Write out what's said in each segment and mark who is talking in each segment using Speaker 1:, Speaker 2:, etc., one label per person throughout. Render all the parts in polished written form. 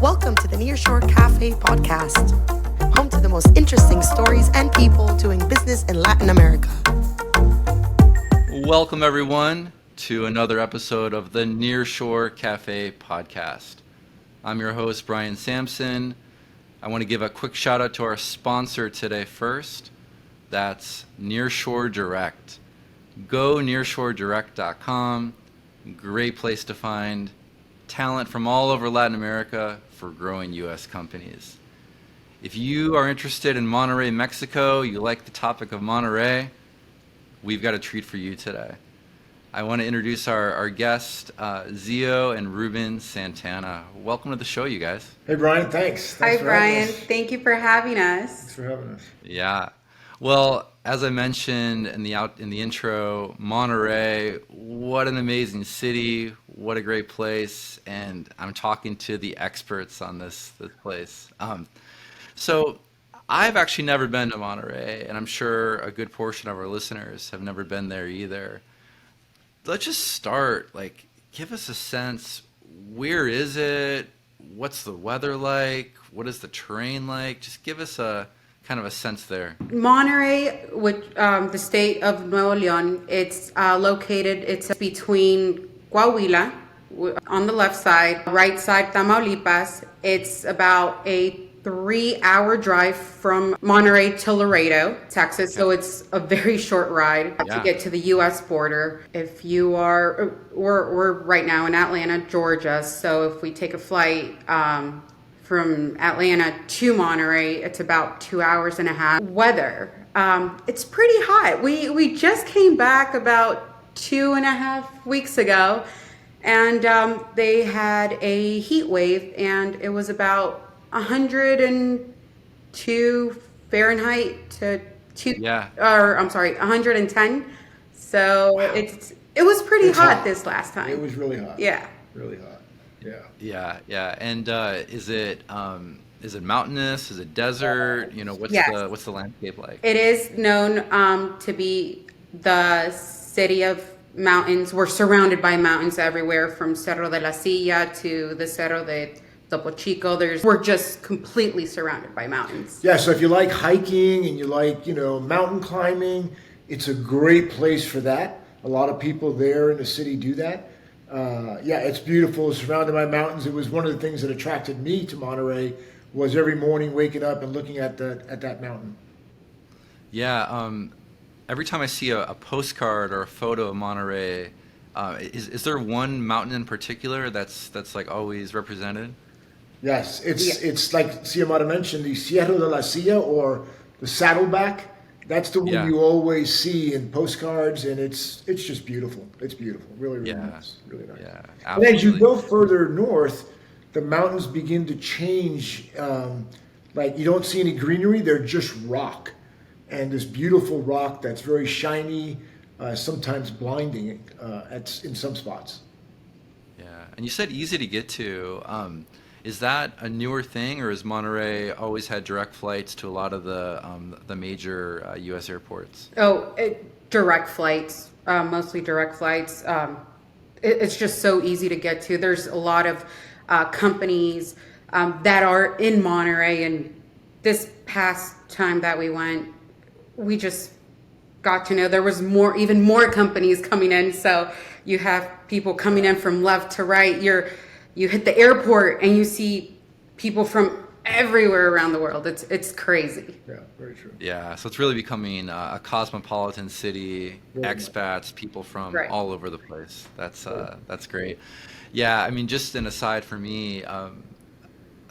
Speaker 1: Welcome to the Nearshore Cafe podcast, home to the most interesting stories and people doing business in Latin America.
Speaker 2: Welcome, everyone, to another episode of the Nearshore Cafe podcast. I'm your host, Brian Samson. I want to give a quick shout out to our sponsor today first. That's Nearshore Direct. Go nearshoredirect.com. Great place to find talent from all over Latin America for growing U.S. companies. If you are interested in Monterrey, Mexico, you like the topic of Monterrey, we've got a treat for you today. I want to introduce our guests, Zio and Ruben Santana. Welcome to the show, you guys.
Speaker 3: Hey, Brian, thanks.
Speaker 4: Hi, Brian. Thank you for having us.
Speaker 3: Thanks for having us.
Speaker 2: Yeah. Well, as I mentioned in the intro, Monterrey, what an amazing city, what a great place, and I'm talking to the experts on this place. So I've actually never been to Monterrey, and I'm sure a good portion of our listeners have never been there either. Let's just start, give us a sense, where is it? What's the weather like? What is the terrain like? Just give us a kind of a sense there.
Speaker 4: Monterrey, the state of Nuevo León, it's located, it's between Coahuila, on the left side, right side, Tamaulipas. It's about a 3-hour drive from Monterrey to Laredo, Texas. So it's a very short ride to get to the U.S. border. If you are, we're right now in Atlanta, Georgia. So if we take a flight from Atlanta to Monterrey, it's about 2 hours and a half. Weather, it's pretty hot. We just came back about 2.5 weeks ago, and they had a heat wave, and it was about 102 Fahrenheit to 110. So wow. It was pretty hot this last time.
Speaker 3: It was really hot.
Speaker 4: Yeah.
Speaker 3: Really hot. Yeah.
Speaker 2: Yeah. And is it mountainous? Is it desert? What's the landscape like?
Speaker 4: It is known to be the city of mountains. We're surrounded by mountains everywhere, from Cerro de la Silla to the Cerro de Topo Chico. We're just completely surrounded by mountains.
Speaker 3: Yeah, so if you like hiking and you like, mountain climbing, it's a great place for that. A lot of people there in the city do that. It's beautiful, surrounded by mountains. It was one of the things that attracted me to Monterrey, was every morning waking up and looking at that mountain.
Speaker 2: Yeah, every time I see a postcard or a photo of Monterrey, is there one mountain in particular that's like always represented?
Speaker 3: Yes, it's like Xiomara mentioned, the Cerro de la Silla, or the Saddleback. That's the one you always see in postcards, and it's just beautiful. It's beautiful, really, really nice, really nice.
Speaker 2: Yeah,
Speaker 3: and as you go further north, the mountains begin to change. You don't see any greenery; they're just rock, and this beautiful rock that's very shiny, sometimes blinding in some spots.
Speaker 2: Yeah, and you said easy to get to. Is that a newer thing, or has Monterrey always had direct flights to a lot of the major U.S. airports?
Speaker 4: Direct flights, mostly direct flights. It's just so easy to get to. There's a lot of companies that are in Monterrey, and this past time that we went, we just got to know there was even more companies coming in. So you have people coming in from left to right. You hit the airport and you see people from everywhere around the world. It's crazy.
Speaker 3: Yeah, very true.
Speaker 2: Yeah, so it's really becoming a cosmopolitan city, expats, people from all over the place. That's great. Yeah, I mean, just an aside for me,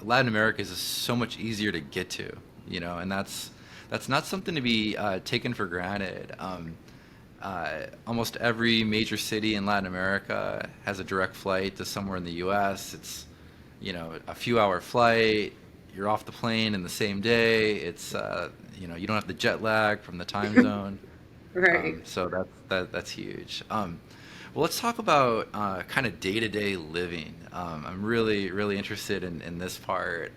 Speaker 2: Latin America is so much easier to get to, and that's not something to be taken for granted. Almost every major city in Latin America has a direct flight to somewhere in the U.S. It's, a few hour flight. You're off the plane in the same day. It's, you don't have the jet lag from the time zone.
Speaker 4: Right.
Speaker 2: So that's huge. Well, let's talk about kind of day-to-day living. I'm really, really interested in this part.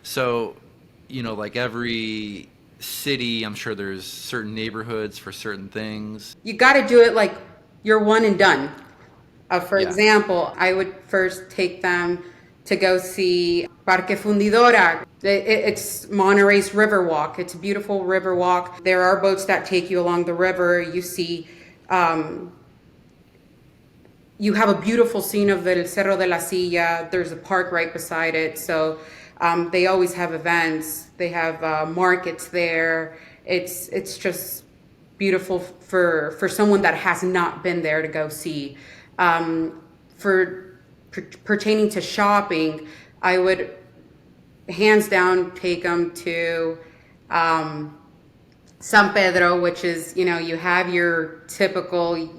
Speaker 2: So, like every city, I'm sure there's certain neighborhoods for certain things.
Speaker 4: You got to do it like you're one and done. For example, I would first take them to go see Parque Fundidora. It's Monterrey's river walk. It's a beautiful river walk. There are boats that take you along the river. You see, you have a beautiful scene of the Cerro de la Silla. There's a park right beside it. So they always have events. They have markets there. It's just beautiful for someone that has not been there to go see. Pertaining to shopping, I would hands down take them to San Pedro, which is, you have your typical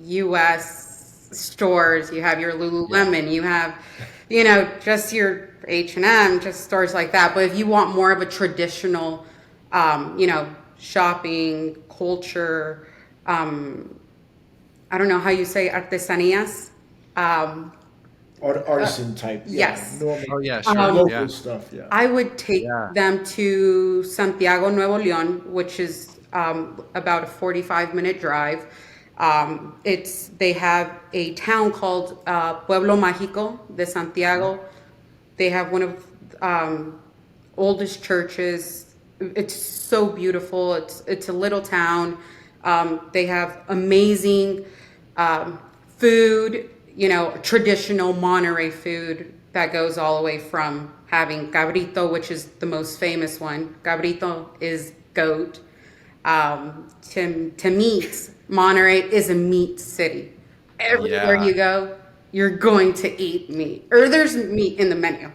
Speaker 4: U.S. stores. You have your Lululemon. You have, just your H&M, just stores like that. But if you want more of a traditional, shopping culture, I don't know how you say artesanías.
Speaker 3: Artisan type.
Speaker 4: Yes.
Speaker 3: Normal,
Speaker 2: Oh yeah, sure.
Speaker 3: local stuff. Yeah.
Speaker 4: I would take them to Santiago, Nuevo León, which is about a 45-minute drive. They have a town called Pueblo Mágico de Santiago. They have one of oldest churches. It's so beautiful. It's a little town. They have amazing food, traditional Monterrey food that goes all the way from having cabrito, which is the most famous one. Cabrito is goat. To meats, Monterrey is a meat city. Everywhere you go, you're going to eat meat, or there's meat in the menu.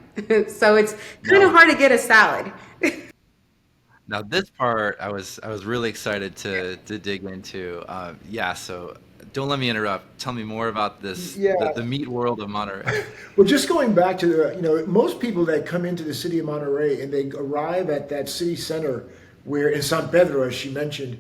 Speaker 4: So it's kind of hard to get a salad.
Speaker 2: Now this part I was really excited to dig into. So don't let me interrupt. Tell me more about this, the meat world of Monterrey.
Speaker 3: Well, just going back to most people that come into the city of Monterrey and they arrive at that city center where in San Pedro, as she mentioned,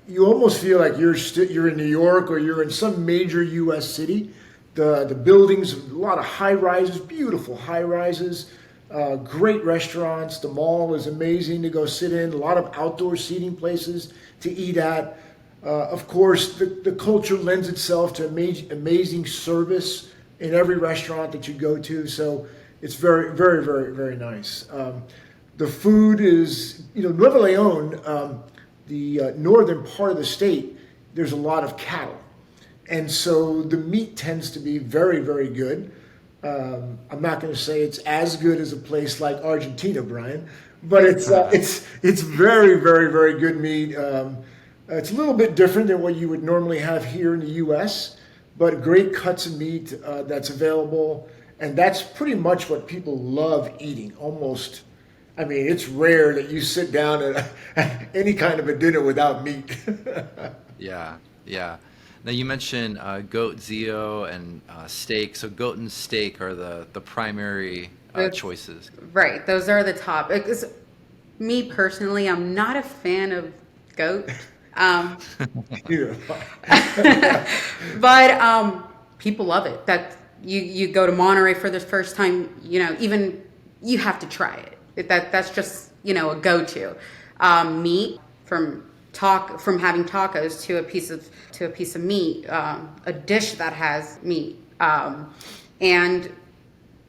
Speaker 3: you almost feel like you're in New York or you're in some major U.S. city. The buildings, a lot of high rises, beautiful high rises, great restaurants. The mall is amazing to go sit in. A lot of outdoor seating places to eat at. Of course, the culture lends itself to amazing service in every restaurant that you go to. So it's very, very, very, very nice. The food is, Nuevo León, the northern part of the state, there's a lot of cattle. And so the meat tends to be very, very good. I'm not going to say it's as good as a place like Argentina, Brian, but it's very, very, very good meat. It's a little bit different than what you would normally have here in the U.S., but great cuts of meat that's available. And that's pretty much what people love eating. Almost, it's rare that you sit down at any kind of a dinner without meat.
Speaker 2: Yeah. Now you mentioned goat zio and steak. So goat and steak are the primary choices.
Speaker 4: Right. Those are the top. Because me personally, I'm not a fan of goat. But people love it. That you go to Monterrey for the first time, even you have to try it. That's just a go-to. Meat from having tacos to a piece of meat, a dish that has meat, and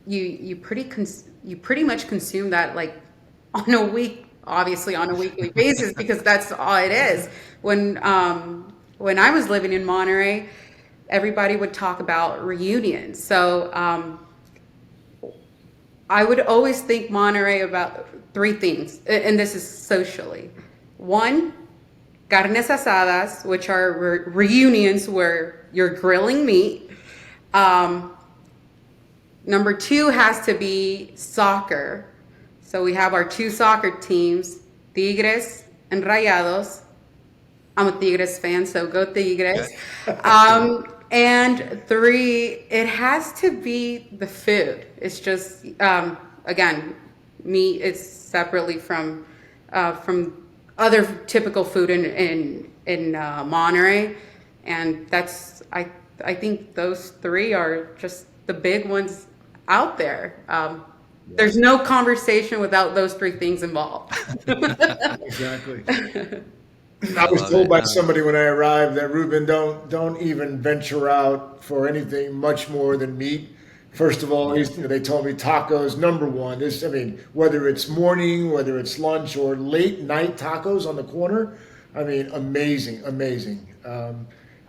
Speaker 4: you pretty much consume that like on a weekly basis because that's all it is. When I was living in Monterrey, everybody would talk about reunions. So I would always think Monterrey about three things, and this is socially. One, carnes asadas, which are reunions where you're grilling meat. Number two has to be soccer. So we have our two soccer teams, Tigres and Rayados. I'm a Tigres fan, so go Tigres. And three, it has to be the food. It's just, again, meat is separately from other typical food in Monterrey, and that's I think those three are just the big ones out there. There's no conversation without those three things involved.
Speaker 3: Exactly. I was told by somebody when I arrived that Ruben, don't even venture out for anything much more than meat, First of all, they told me tacos number one. Whether it's morning, whether it's lunch, or late night tacos on the corner. I mean, amazing, amazing.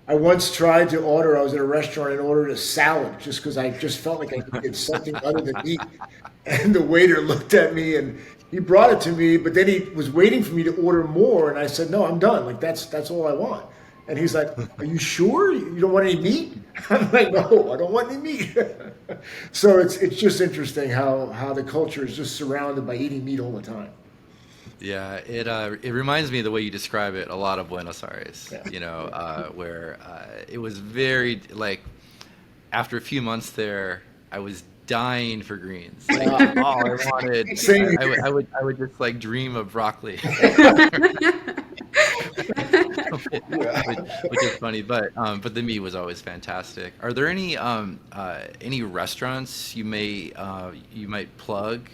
Speaker 3: I once tried to order. I was at a restaurant and ordered a salad just because I just felt like I needed something other than meat. And the waiter looked at me and he brought it to me, but then he was waiting for me to order more. And I said, "No, I'm done. Like that's all I want." And he's like, "Are you sure you don't want any meat?" I'm like, "No, I don't want any meat." So it's just interesting how the culture is just surrounded by eating meat all the time.
Speaker 2: Yeah, it reminds me of the way you describe it a lot of Buenos Aires.
Speaker 3: Yeah.
Speaker 2: Where it was very like after a few months there, I was dying for greens. Like all I wanted,
Speaker 3: Same
Speaker 2: I would just like dream of broccoli. which is funny, but the meat was always fantastic. Are there any restaurants you might plug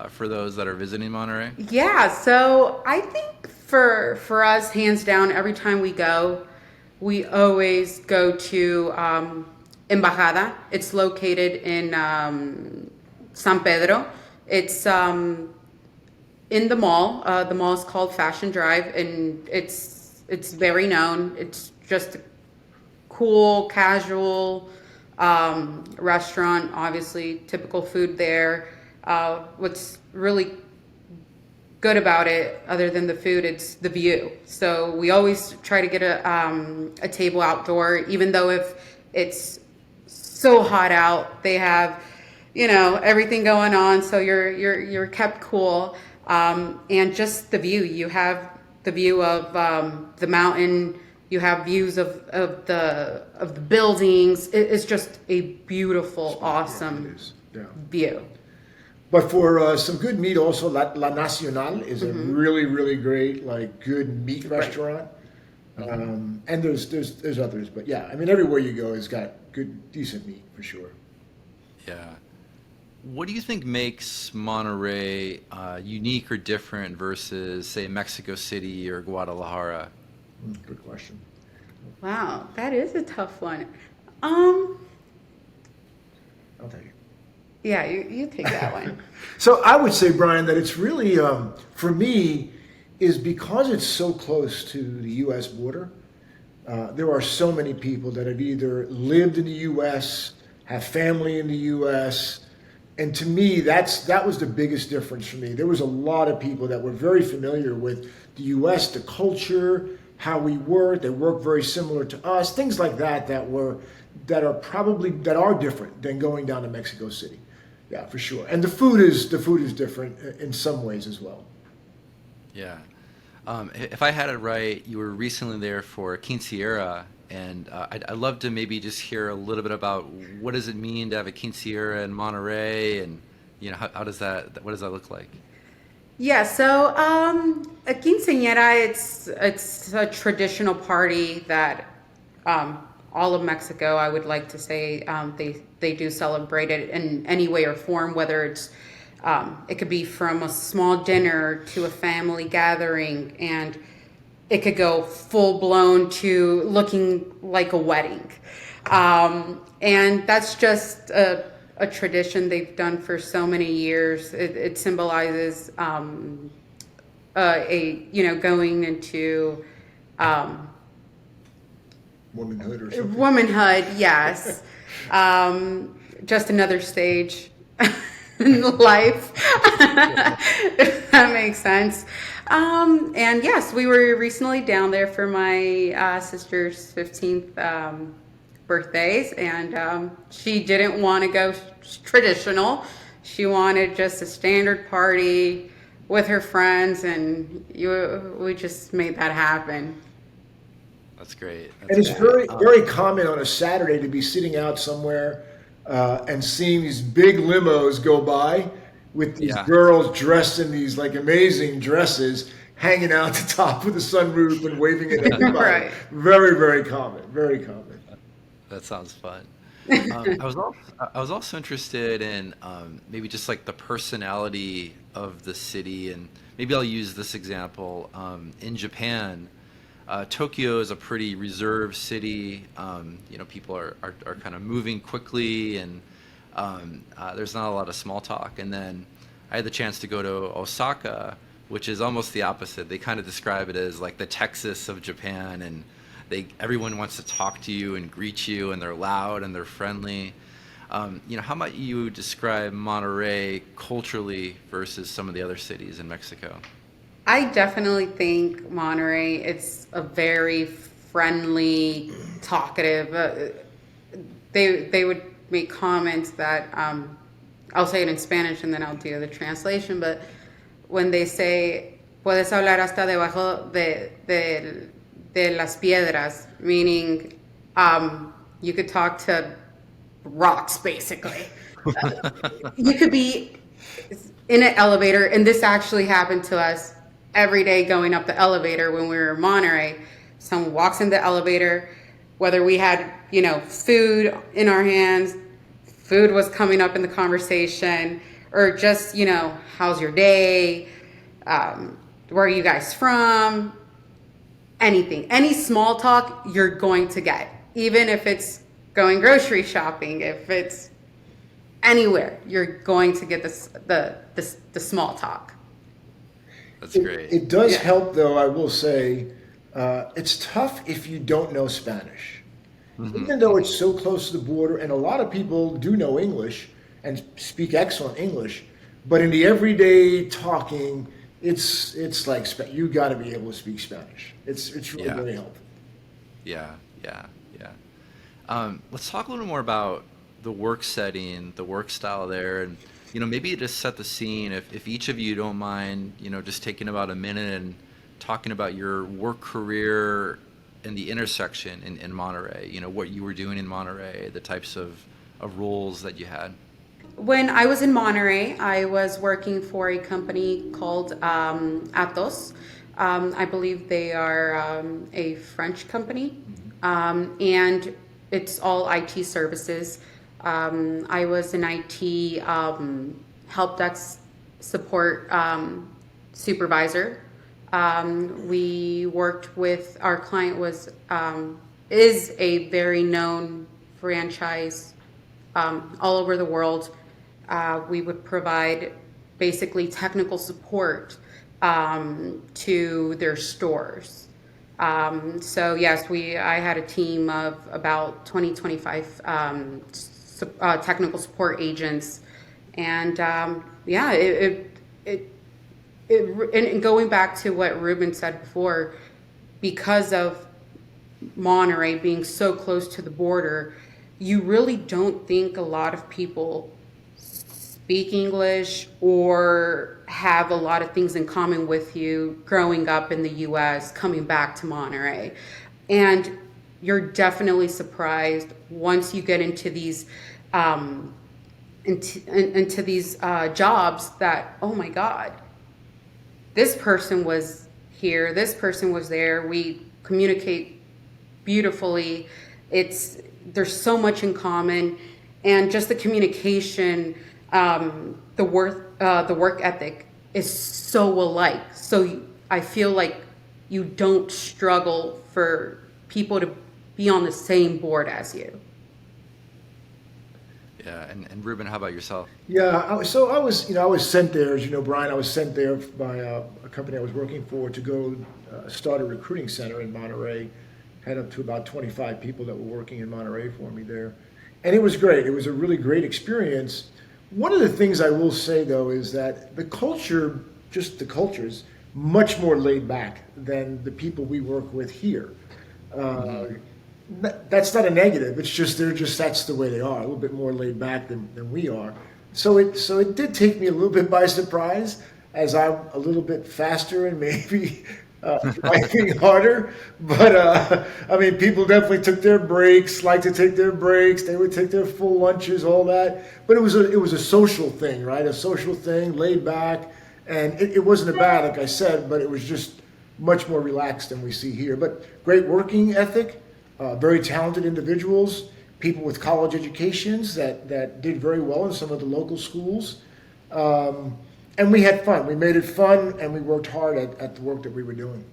Speaker 2: for those that are visiting Monterrey?
Speaker 4: Yeah, so I think for us, hands down, every time we always go to Embajada. It's located in San Pedro. It's in the mall. The mall is called Fashion Drive, and it's very known. It's just a cool, casual restaurant. Obviously, typical food there. What's really good about it, other than the food, it's the view. So we always try to get a table outdoor, even though if it's so hot out, they have everything going on, so you're kept cool. And just the view, you have the view of the mountain, you have views of the buildings. It's just a beautiful, awesome view.
Speaker 3: But for some good meat, also La Nacional is a really, really great, like, good meat restaurant. And there's others, but yeah, I mean, everywhere you go has got good, decent meat for sure.
Speaker 2: Yeah. What do you think makes Monterrey unique or different versus, say, Mexico City or Guadalajara?
Speaker 3: Good question.
Speaker 4: Wow, that is a tough one.
Speaker 3: I'll take it.
Speaker 4: Yeah, you take that one.
Speaker 3: So I would say, Brian, that it's really, for me, is because it's so close to the U.S. border. There are so many people that have either lived in the U.S., have family in the U.S., and to me, that was the biggest difference for me. There was a lot of people that were very familiar with the U.S., the culture, how we work. They work very similar to us, things like that are different than going down to Mexico City. Yeah, for sure. And the food is different in some ways as well.
Speaker 2: Yeah. If I had it right, you were recently there for a quinceañera, and I'd love to maybe just hear a little bit about what does it mean to have a quinceañera in Monterrey, and what does that look like?
Speaker 4: Yeah, so a quinceañera, it's a traditional party that all of Mexico, I would like to say, they do celebrate it in any way or form, whether it's it could be from a small dinner to a family gathering, and it could go full blown to looking like a wedding. And that's just a tradition they've done for so many years. It symbolizes going into
Speaker 3: Womanhood or something.
Speaker 4: Womanhood, yes. Just another stage in life, if that makes sense. And yes, we were recently down there for my sister's 15th birthdays, and she didn't want to go traditional. She wanted just a standard party with her friends, and we just made that happen.
Speaker 2: That's great.
Speaker 3: And it's very, very common on a Saturday to be sitting out somewhere and seeing these big limos go by with these girls dressed in these like amazing dresses, hanging out the top of the sunroof and waving at everybody.
Speaker 4: Right.
Speaker 3: Very, very common. Very common.
Speaker 2: That sounds fun. I was also interested in maybe just like the personality of the city, and maybe I'll use this example. In Japan, Tokyo is a pretty reserved city. People are kind of moving quickly, and There's not a lot of small talk. And then I had the chance to go to Osaka, which is almost the opposite. They kind of describe it as like the Texas of Japan, and everyone wants to talk to you and greet you, and they're loud and they're friendly. How about you describe Monterrey culturally versus some of the other cities in Mexico?
Speaker 4: I definitely think Monterey, it's a very friendly, talkative. They would make comments that I'll say it in Spanish and then I'll do the translation. But when they say puedes hablar hasta debajo de las piedras, meaning you could talk to rocks basically. You could be in an elevator, and this actually happened to us every day going up the elevator when we were in Monterey. Someone walks in the elevator, whether we had, food in our hands, food was coming up in the conversation, or just, how's your day? Where are you guys from? Anything, any small talk you're going to get, even if it's going grocery shopping, if it's anywhere, you're going to get the small talk.
Speaker 2: That's great.
Speaker 3: It does help, though, I will say. It's tough if you don't know Spanish. Mm-hmm. Even though it's so close to the border, and a lot of people do know English and speak excellent English, but in the everyday talking, it's like you got to be able to speak Spanish. It's really very helpful.
Speaker 2: Yeah. Let's talk a little more about the work setting, the work style there, and maybe just set the scene. If each of you don't mind, just taking about a minute and talking about your work career and the intersection in Monterrey. What you were doing in Monterrey, the types of roles that you had.
Speaker 4: When I was in Monterrey, I was working for a company called Atos. I believe they are a French company, and it's all IT services. I was an IT help desk support supervisor. We worked with, our client is a very known franchise all over the world. We would provide basically technical support to their stores. So yes, I had a team of about 25 technical support agents, and and going back to what Ruben said before, because of Monterey being so close to the border, you really don't think a lot of people speak English or have a lot of things in common with you growing up in the U.S., coming back to Monterey. And you're definitely surprised once you get into these jobs that, oh my God, this person was here, this person was there. We communicate beautifully. There's so much in common, and just the communication, the work ethic is so alike. So I feel like you don't struggle for people to be on the same board as you.
Speaker 2: Yeah, and Ruben, how about yourself?
Speaker 3: Yeah, so I was sent there, as you know, Brian. I was sent there by a company I was working for to go start a recruiting center in Monterey. Had up to about 25 people that were working in Monterey for me there, and it was great. It was a really great experience. One of the things I will say, though, is that the culture is much more laid back than the people we work with here. That's not a negative. It's just that's the way they are. A little bit more laid back than we are. So it did take me a little bit by surprise, as I'm a little bit faster and maybe driving harder. But people definitely took their breaks. Like to take their breaks. They would take their full lunches, all that. But it was a social thing, right? A social thing, laid back, and it wasn't a bad, like I said, but it was just much more relaxed than we see here. But great working ethic. Very talented individuals, people with college educations that did very well in some of the local schools. And we had fun. We made it fun, and we worked hard at the work that we were doing.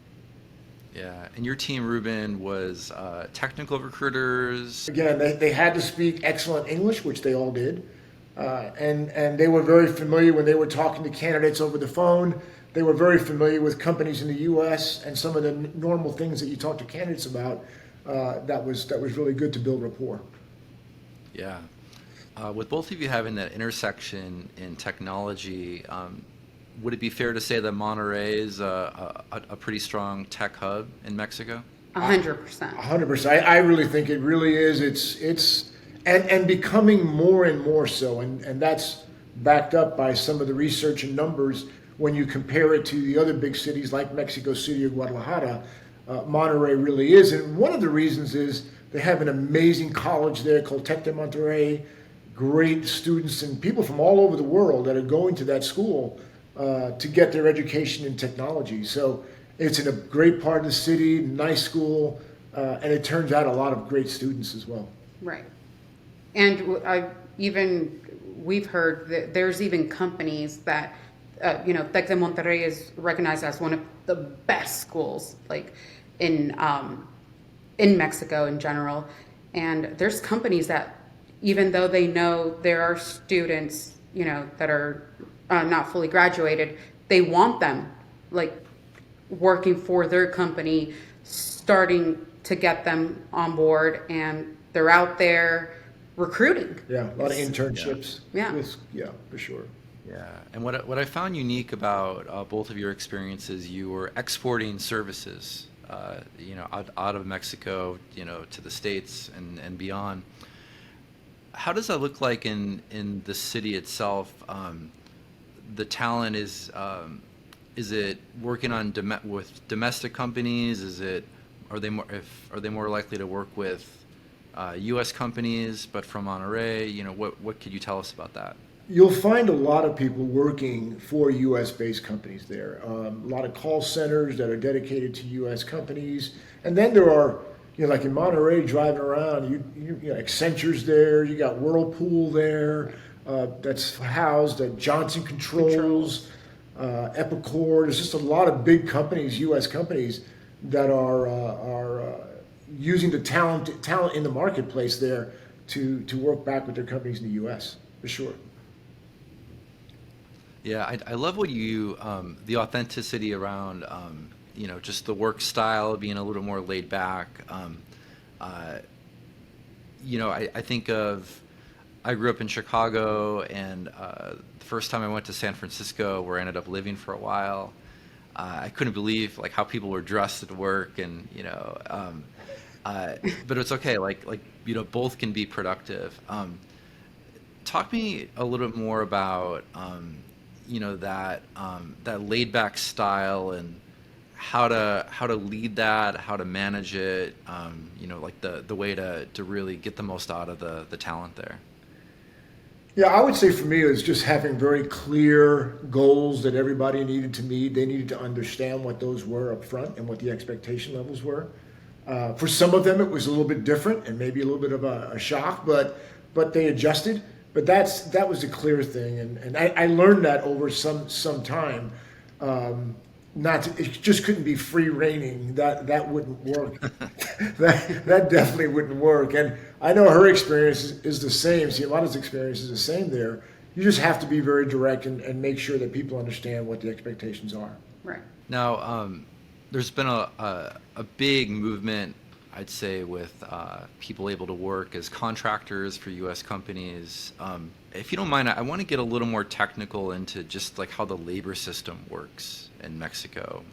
Speaker 2: Yeah, and your team, Ruben, was technical recruiters.
Speaker 3: Again, they had to speak excellent English, which they all did. And they were very familiar when they were talking to candidates over the phone. They were very familiar with companies in the U.S. and some of the normal things that you talk to candidates about. That was really good to build rapport.
Speaker 2: Yeah. With both of you having that intersection in technology, would it be fair to say that Monterrey is a pretty strong tech hub in Mexico?
Speaker 4: 100%.
Speaker 3: 100%. I really think it really is. It's and becoming more and more so, and that's backed up by some of the research and numbers. When you compare it to the other big cities like Mexico City or Guadalajara, Monterrey really is. And one of the reasons is they have an amazing college there called Tec de Monterrey. Great students and people from all over the world that are going to that school to get their education in technology. So it's in a great part of the city, nice school, and it turns out a lot of great students as well.
Speaker 4: Right. And we've heard that there's even companies that, Tec de Monterrey is recognized as one of the best schools, like in Mexico in general. And there's companies that, even though they know there are students, that are not fully graduated, they want them, like, working for their company, starting to get them on board, and they're out there recruiting.
Speaker 3: Yeah, a lot of internships.
Speaker 4: Yeah.
Speaker 3: Yeah, for sure.
Speaker 2: Yeah, and what I found unique about both of your experiences, you were exporting services, out of Mexico, to the States and beyond. How does that look like in the city itself? The talent is it working on with domestic companies? Are they more likely to work with U.S. companies, but from Monterrey? What could you tell us about that?
Speaker 3: You'll find a lot of people working for U.S.-based companies there. A lot of call centers that are dedicated to U.S. companies, and then there are, like in Monterrey, driving around, you Accenture's there. You got Whirlpool there. That's housed at Johnson Controls, Epicor. There's just a lot of big companies, U.S. companies, that are using the talent in the marketplace there to work back with their companies in the U.S. for sure.
Speaker 2: Yeah, I love what the authenticity around, just the work style being a little more laid back. I think I grew up in Chicago, and the first time I went to San Francisco, where I ended up living for a while, I couldn't believe how people were dressed at work, and but it's okay. Both can be productive. Talk to me a little bit more about that laid back style and how to lead that, how to manage it. The way to really get the most out of the talent there.
Speaker 3: Yeah, I would say for me it was just having very clear goals that everybody needed to meet. They needed to understand what those were up front and what the expectation levels were. For some of them, it was a little bit different and maybe a little bit of a shock, but they adjusted. But that was a clear thing, and I learned that over some time. It just couldn't be free reigning. That wouldn't work. that definitely wouldn't work. And I know her experience is the same. Xiomara's experience is the same there. You just have to be very direct and make sure that people understand what the expectations are.
Speaker 4: Right.
Speaker 2: Now, there's been a big movement, I'd say, with people able to work as contractors for U.S. companies. If you don't mind, I want to get a little more technical into just how the labor system works in Mexico.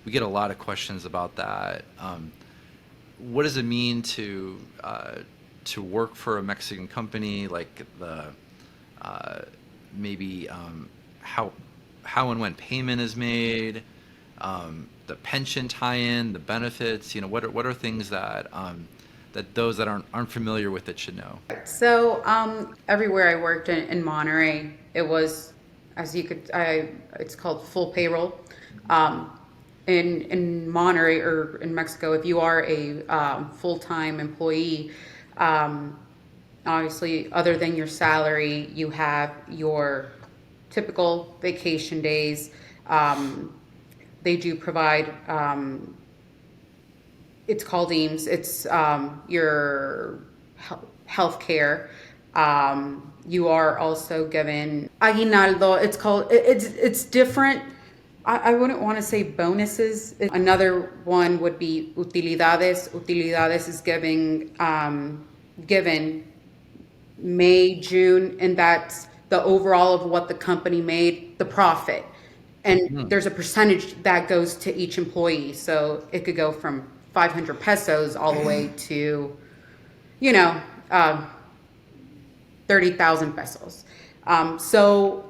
Speaker 2: We get a lot of questions about that. What does it mean to work for a Mexican company? Maybe how and when payment is made. The pension tie-in, the benefits, what are things that those that aren't familiar with it should know?
Speaker 4: So everywhere I worked in Monterrey, it was, it's called full payroll. In Monterrey or in Mexico, if you are a full-time employee, obviously other than your salary, you have your typical vacation days. They do provide, it's called EAMS, it's your health care, You are also given aguinaldo. It's called. It's different. I wouldn't want to say bonuses. Another one would be utilidades. Utilidades is given May, June, and that's the overall of what the company made, the profit. And there's a percentage that goes to each employee. So it could go from 500 pesos all the way to, you know, 30,000 pesos. So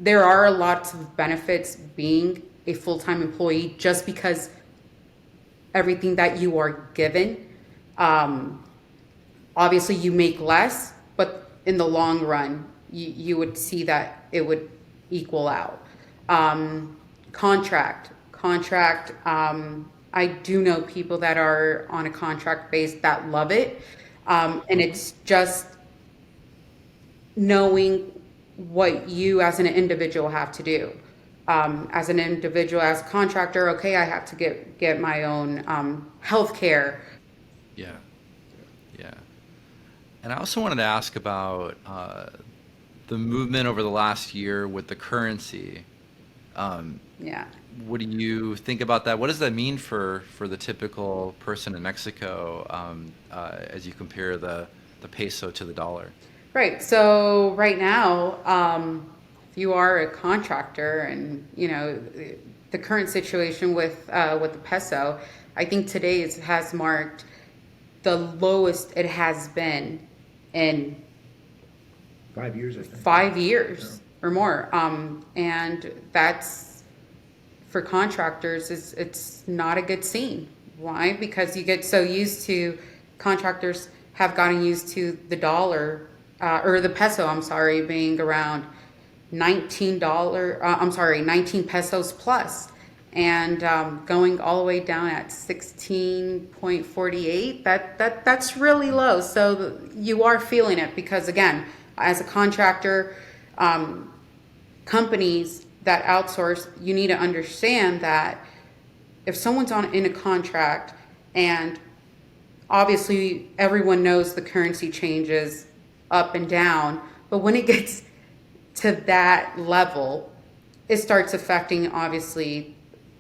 Speaker 4: there are lots of benefits being a full-time employee just because everything that you are given. Obviously, you make less, but in the long run, you would see that it would equal out. Contract. I do know people that are on a contract base that love it. And it's just knowing what you as an individual have to do. As an individual, as a contractor, okay, I have to get my own health care.
Speaker 2: Yeah. And I also wanted to ask about the movement over the last year with the currency.
Speaker 4: Yeah.
Speaker 2: What do you think about that? What does that mean for the typical person in Mexico as you compare the peso to the dollar?
Speaker 4: Right. So right now, if you are a contractor, and you know the current situation with the peso, I think today has marked the lowest it has been in
Speaker 3: 5 years, I think.
Speaker 4: 5 years or more. And that's for contractors. It's not a good scene. Why? Because you get so used to contractors have gotten used to the dollar. Or the peso, I'm sorry, being around $19, 19 pesos plus, and going all the way down at 16.48. That's really low. So you are feeling it because, again, as a contractor, companies that outsource, you need to understand that if someone's in a contract, and obviously everyone knows the currency changes up and down, but when it gets to that level, it starts affecting obviously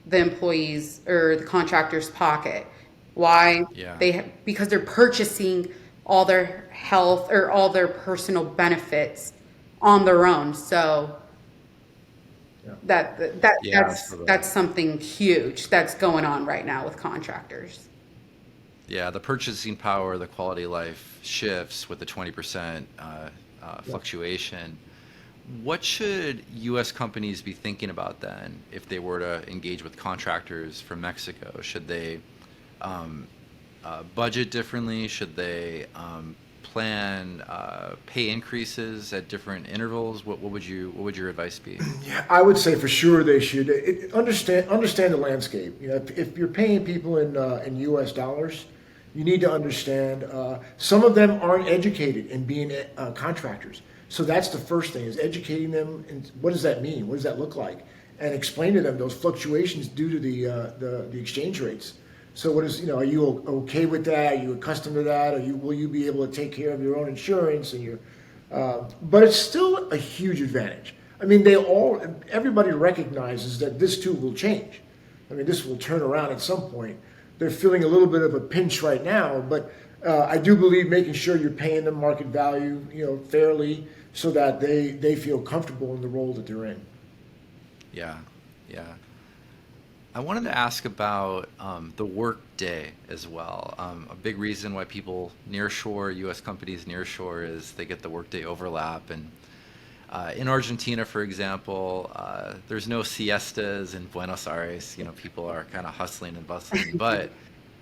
Speaker 4: the employees or the contractor's pocket. Why?
Speaker 2: Yeah.
Speaker 4: Because they're purchasing all their health or all their personal benefits on their own. So that's something huge that's going on right now with contractors.
Speaker 2: Yeah, the purchasing power, the quality of life shifts with the 20% fluctuation. What should U.S. companies be thinking about then if they were to engage with contractors from Mexico? Should they budget differently? Should they plan pay increases at different intervals? What would your advice be?
Speaker 3: Yeah, I would say for sure they should understand the landscape. You know, if you're paying people in U.S. dollars, you need to understand some of them aren't educated in being contractors. So that's the first thing, is educating them. And what does that mean? What does that look like? And explain to them those fluctuations due to the exchange rates. So are you okay with that? Are you accustomed to that? Will you be able to take care of your own insurance and but it's still a huge advantage. I mean, everybody recognizes that this too will change. I mean, this will turn around at some point. They're feeling a little bit of a pinch right now, but I do believe making sure you're paying them market value, fairly, so that they feel comfortable in the role that they're in.
Speaker 2: Yeah. I wanted to ask about the work day as well. A big reason why people nearshore, U.S. companies nearshore, is they get the workday overlap. And in Argentina, for example, there's no siestas in Buenos Aires. People are kind of hustling and bustling. But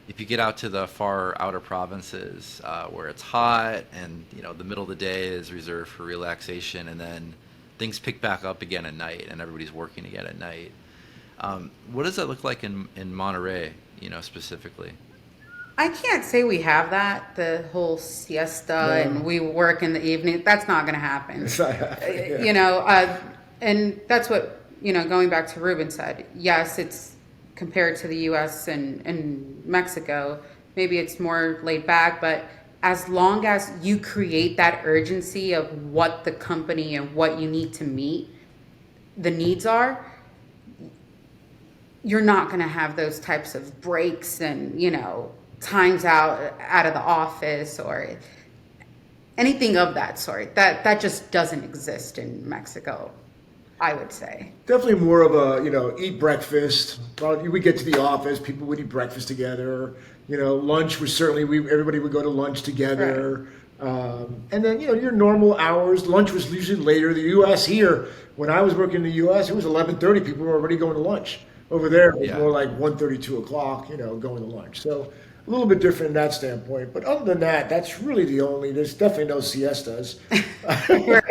Speaker 2: if you get out to the far outer provinces where it's hot and the middle of the day is reserved for relaxation, and then things pick back up again at night, and everybody's working again at night. What does that look like in Monterrey, specifically?
Speaker 4: I can't say we have that, the whole siesta, and we work in the evening. That's not going to happen.
Speaker 3: It's not happening, yeah.
Speaker 4: And that's what, going back to Ruben said. Yes, it's compared to the U.S. and Mexico. Maybe it's more laid back, but as long as you create that urgency of what the company and what you need to meet the needs are, you're not going to have those types of breaks and, times out of the office or anything of that sort. That just doesn't exist in Mexico, I would say.
Speaker 3: Definitely more of a, eat breakfast. Well, we get to the office, people would eat breakfast together. Lunch was certainly, everybody would go to lunch together. Right. And then, your normal hours. Lunch was usually later. The U.S. here, when I was working in the U.S., it was 11:30. People were already going to lunch. Over there, it was more like 1:30, 2 o'clock, going to lunch. So a little bit different in that standpoint. But other than that, that's really there's definitely no siestas.
Speaker 4: Right.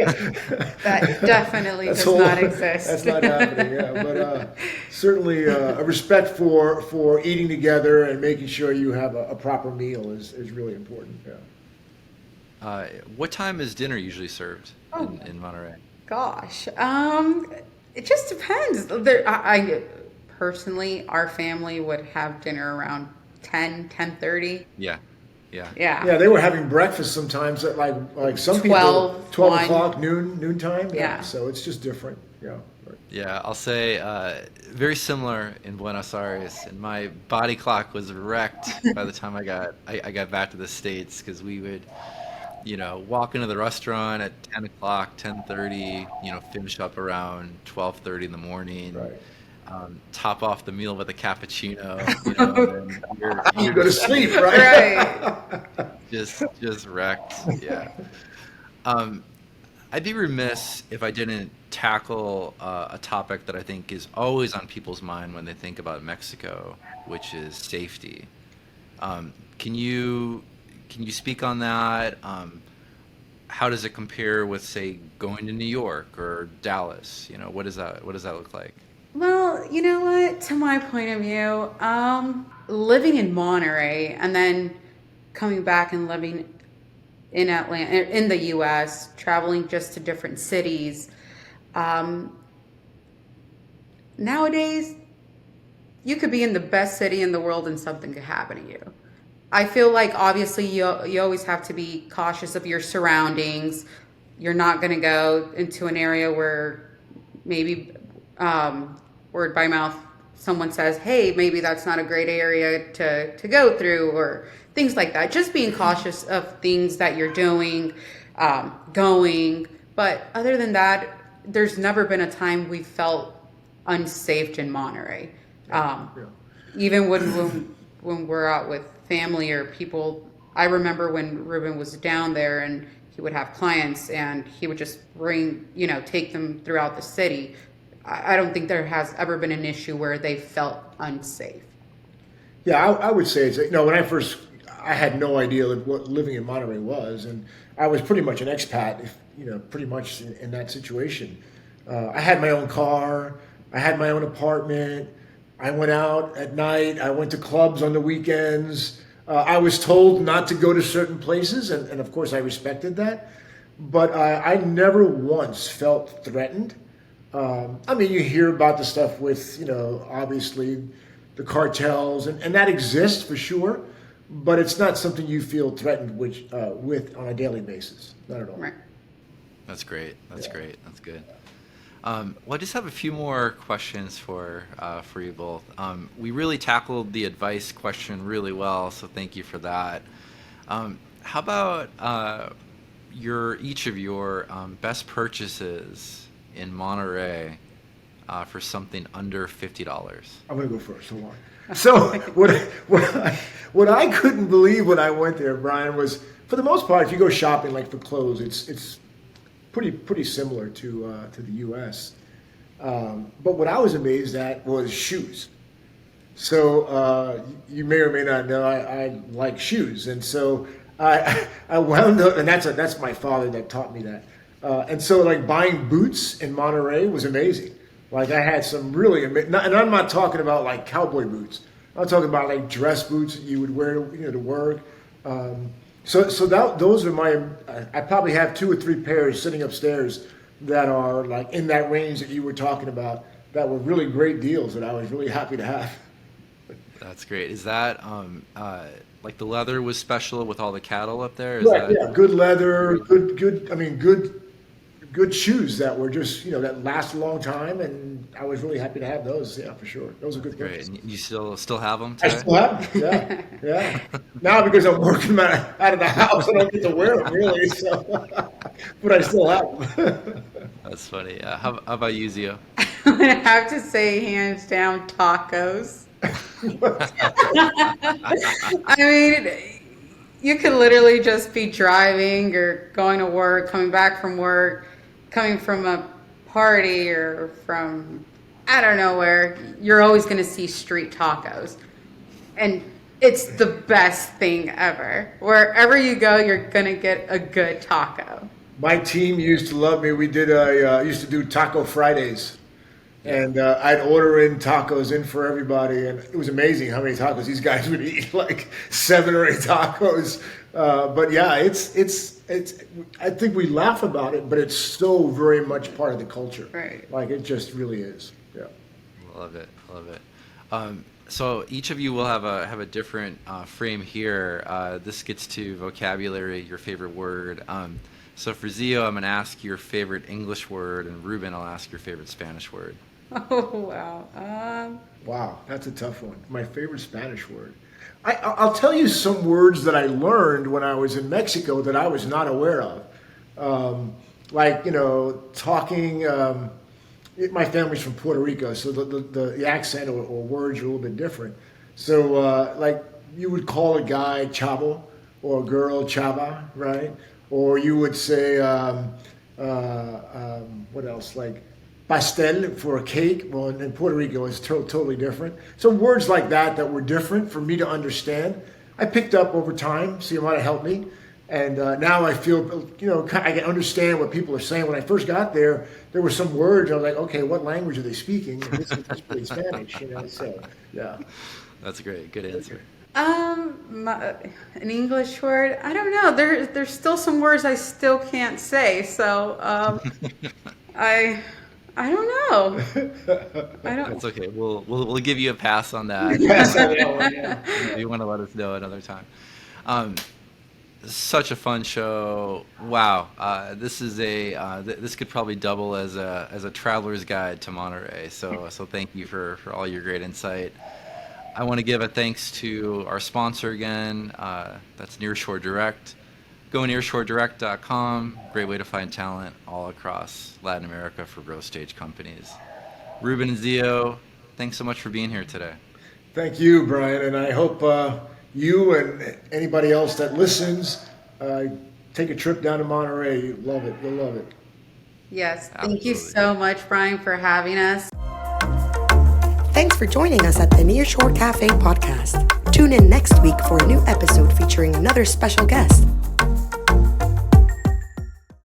Speaker 4: That definitely does not exist.
Speaker 3: That's not happening, yeah. But certainly a respect for eating together and making sure you have a proper meal is really important, yeah.
Speaker 2: What time is dinner usually served in Monterrey?
Speaker 4: Gosh, it just depends. Personally, our family would have dinner around 10:30.
Speaker 2: Yeah.
Speaker 4: Yeah,
Speaker 3: they were having breakfast sometimes at like some
Speaker 4: 12
Speaker 3: people 12 o'clock, noontime.
Speaker 4: Yeah.
Speaker 3: So it's just different. Yeah.
Speaker 2: Yeah, I'll say very similar in Buenos Aires, and my body clock was wrecked by the time I got back to the States, because we would, walk into the restaurant at 10 o'clock, 10:30, finish up around 12:30 in the morning.
Speaker 3: Right.
Speaker 2: Top off the meal with a cappuccino. And
Speaker 3: you go to sleep, right?
Speaker 2: just wrecked. Yeah. I'd be remiss if I didn't tackle a topic that I think is always on people's mind when they think about Mexico, which is safety. Can you speak on that? How does it compare with, say, going to New York or Dallas? What does that look like?
Speaker 4: Well, you know what? To my point of view, living in Monterrey and then coming back and living in Atlanta, in the U.S., traveling just to different cities. Nowadays, you could be in the best city in the world and something could happen to you. I feel like obviously you always have to be cautious of your surroundings. You're not going to go into an area where maybe word by mouth someone says, hey, maybe that's not a great area to go through, or things like that. Just being cautious of things that you're doing, going. But other than that, there's never been a time we felt unsafe in Monterrey. Even when we're out with family or people. I remember when Ruben was down there and he would have clients and he would just take them throughout the city. I don't think there has ever been an issue where they felt unsafe.
Speaker 3: Yeah, I would say when I had no idea what living in Monterrey was, and I was pretty much an expat, pretty much in that situation. I had my own car, I had my own apartment, I went out at night, I went to clubs on the weekends. I was told not to go to certain places, and of course I respected that, but I never once felt threatened. You hear about the stuff with, obviously the cartels, and that exists for sure, but it's not something you feel threatened with on a daily basis. Not at all.
Speaker 4: Right.
Speaker 2: That's great. That's great. That's good. Well, I just have a few more questions for you both. We really tackled the advice question really well, so thank you for that. How about each of your best purchases in Monterrey for something under $50?
Speaker 3: I'm going to go first. Hold on. So what I couldn't believe when I went there, Brian, was, for the most part, if you go shopping like for clothes, it's pretty similar to the U.S. But what I was amazed at was shoes. So you may or may not know I like shoes, and so I wound up, and that's my father that taught me that. And so buying boots in Monterrey was amazing. I had some really amazing, and I'm not talking about cowboy boots. I'm talking about dress boots that you would wear to work. So those are I probably have 2 or 3 pairs sitting upstairs that are in that range that you were talking about, that were really great deals that I was really happy to have.
Speaker 2: That's great. Is that like the leather was special with all the cattle up there. Is
Speaker 3: Right,
Speaker 2: that
Speaker 3: yeah, good leather, good shoes that were just, that last a long time, and I was really happy to have those. Yeah, for sure. Those are good
Speaker 2: great?
Speaker 3: purchases.
Speaker 2: And you still have them
Speaker 3: I
Speaker 2: today?
Speaker 3: still have them. Yeah, yeah. Now because I'm working out of the house, I don't get to wear them really. So, but I still have them.
Speaker 2: That's funny. Yeah. How about you, Zio?
Speaker 4: I'm gonna have to say hands down tacos. I mean, you could literally just be driving or going to work, coming back from work, coming from a party or from I don't know where. You're always going to see street tacos. And it's the best thing ever. Wherever you go, you're going to get a good taco.
Speaker 3: My team used to love me. We did used to do Taco Fridays. And I'd order in tacos in for everybody, and it was amazing how many tacos these guys would eat, like 7 or 8 tacos. But yeah, it's. I think we laugh about it, but it's so very much part of the culture.
Speaker 4: Right.
Speaker 3: Like it just really is. Yeah.
Speaker 2: Love it. So each of you will have a different frame here. This gets to vocabulary, your favorite word. So for Zio, I'm going to ask your favorite English word, and Ruben, I'll ask your favorite Spanish word.
Speaker 4: Oh, wow.
Speaker 3: Wow, that's a tough one. My favorite Spanish word. I'll tell you some words that I learned when I was in Mexico that I was not aware of. Like, talking. My family's from Puerto Rico, so the accent or words are a little bit different. So, like, you would call a guy chavo or a girl chava, right? Or you would say, what else? Like, pastel for a cake. Well, in Puerto Rico, it's totally different. So words like that were different for me to understand. I picked up over time. Xiomara helped me. And now I feel, I can understand what people are saying. When I first got there were some words. I was like, okay, what language are they speaking? And this is just Spanish, so, yeah.
Speaker 2: That's great. Good answer.
Speaker 4: An English word? I don't know. There's still some words I still can't say. So, I don't know. I don't.
Speaker 2: That's okay. We'll give you a pass on that.
Speaker 3: Yes, I know, yeah.
Speaker 2: If you want to let us know another time. Such a fun show. Wow. This is this could probably double as a traveler's guide to Monterrey. So thank you for all your great insight. I want to give a thanks to our sponsor again. That's Nearshore Direct. Go nearshoredirect.com. Great way to find talent all across Latin America for growth stage companies. Ruben and Zio, thanks so much for being here today.
Speaker 3: Thank you, Brian, and I hope you and anybody else that listens take a trip down to Monterrey. You'll love it. You'll love it.
Speaker 4: Yes. Thank you so much, Brian, for having us.
Speaker 1: Thanks for joining us at the Nearshore Cafe podcast. Tune in next week for a new episode featuring another special guest.